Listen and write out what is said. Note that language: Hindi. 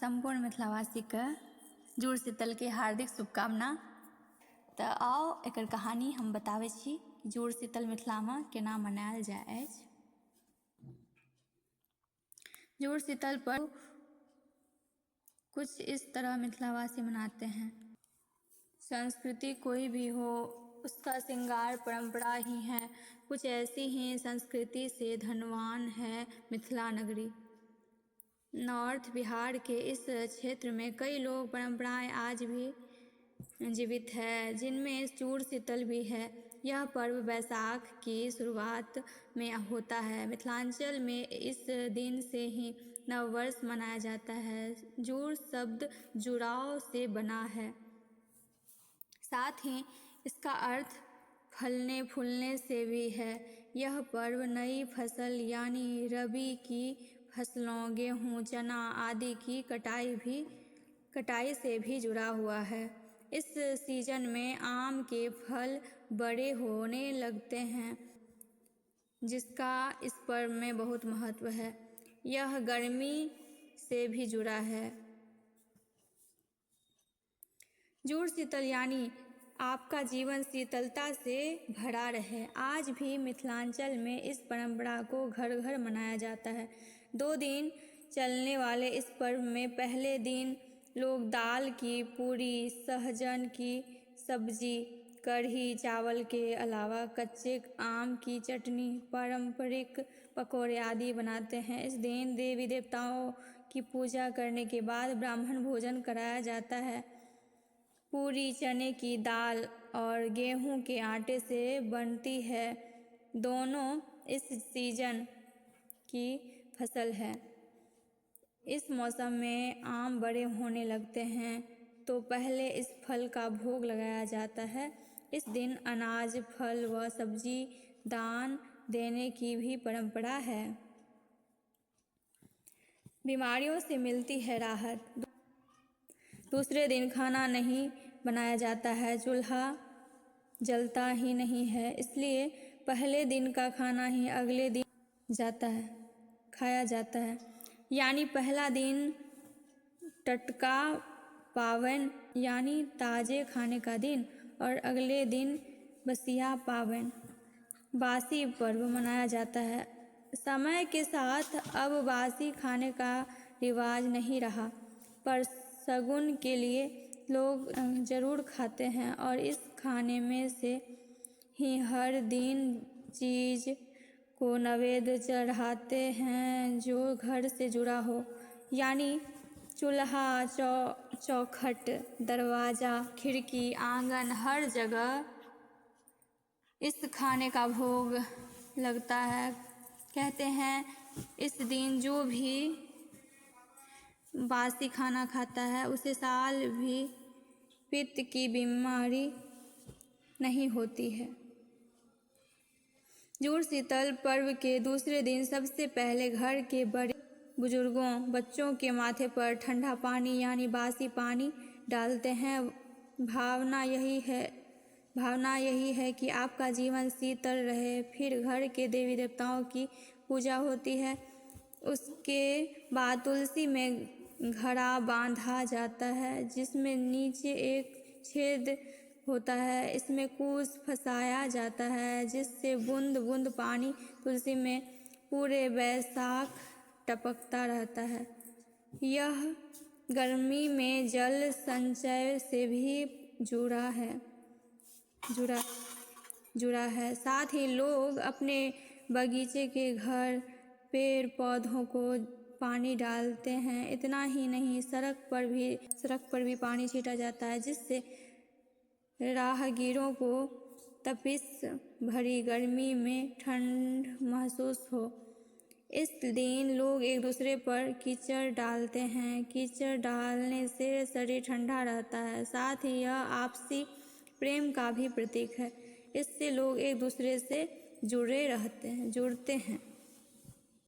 संपूर्ण मिथिलावासी के जुड़ शीतल के हार्दिक शुभकामना। तो आओ एकर कहानी हम बताबै छी कि जुड़ शीतल मिथिला में केना मनायल जाय अछि। जुड़ शीतल पर कुछ इस तरह मिथिलावासी मनाते हैं। संस्कृति कोई भी हो, उसका श्रृंगार परंपरा ही है। कुछ ऐसी ही संस्कृति से धनवान है मिथिला नगरी। नॉर्थ बिहार के इस क्षेत्र में कई लोग परंपराएं आज भी जीवित है, जिनमें जुड़ शीतल भी है। यह पर्व बैसाख की शुरुआत में होता है। मिथिलांचल में इस दिन से ही नववर्ष मनाया जाता है। जुड़ शब्द जुड़ाव से बना है, साथ ही इसका अर्थ फलने फूलने से भी है। यह पर्व नई फसल यानी रबी की फसलों गेहूँ, चना आदि की कटाई से भी जुड़ा हुआ है। इस सीजन में आम के फल बड़े होने लगते हैं, जिसका इस पर्व में बहुत महत्व है। यह गर्मी से भी जुड़ा है। जुड़ शीतल यानी आपका जीवन शीतलता से भरा रहे। आज भी मिथिलांचल में इस परंपरा को घर घर मनाया जाता है। 2 दिन चलने वाले इस पर्व में पहले दिन लोग दाल की पूरी, सहजन की सब्जी, कढ़ी चावल के अलावा कच्चे आम की चटनी, पारंपरिक पकौड़े आदि बनाते हैं। इस दिन देवी देवताओं की पूजा करने के बाद ब्राह्मण भोजन कराया जाता है। पूरी चने की दाल और गेहूं के आटे से बनती है। दोनों इस सीजन की फसल है। इस मौसम में आम बड़े होने लगते हैं तो पहले इस फल का भोग लगाया जाता है। इस दिन अनाज, फल व सब्जी दान देने की भी परंपरा है। बीमारियों से मिलती है राहत। दूसरे दिन खाना नहीं बनाया जाता है, चूल्हा जलता ही नहीं है, इसलिए पहले दिन का खाना ही अगले दिन खाया जाता है। यानी पहला दिन टटका पावन यानी ताजे खाने का दिन और अगले दिन बसिया पावन बासी पर्व मनाया जाता है। समय के साथ अब बासी खाने का रिवाज नहीं रहा, पर शगुन के लिए लोग जरूर खाते हैं और इस खाने में से ही हर दिन चीज़ को नैवेद्य चढ़ाते हैं जो घर से जुड़ा हो। यानी चूल्हा, चौखट, दरवाज़ा, खिड़की, आंगन, हर जगह इस खाने का भोग लगता है। कहते हैं इस दिन जो भी बासी खाना खाता है उसे साल भी पित्त की बीमारी नहीं होती है। जुड़ शीतल पर्व के दूसरे दिन सबसे पहले घर के बड़े बुजुर्गों, बच्चों के माथे पर ठंडा पानी यानी बासी पानी डालते हैं। भावना यही है कि आपका जीवन शीतल रहे। फिर घर के देवी देवताओं की पूजा होती है। उसके बाद तुलसी में घड़ा बांधा जाता है, जिसमें नीचे एक छेद होता है। इसमें कूस फंसाया जाता है, जिससे बूंद बूंद पानी तुलसी में पूरे बैसाख टपकता रहता है। यह गर्मी में जल संचय से भी जुड़ा है। साथ ही लोग अपने बगीचे के घर पेड़ पौधों को पानी डालते हैं। इतना ही नहीं, सड़क पर भी पानी छीटा जाता है, जिससे राहगीरों को तपिश भरी गर्मी में ठंड महसूस हो। इस दिन लोग एक दूसरे पर कीचड़ डालते हैं। कीचड़ डालने से शरीर ठंडा रहता है। साथ ही यह आपसी प्रेम का भी प्रतीक है। इससे लोग एक दूसरे से जुड़ते हैं।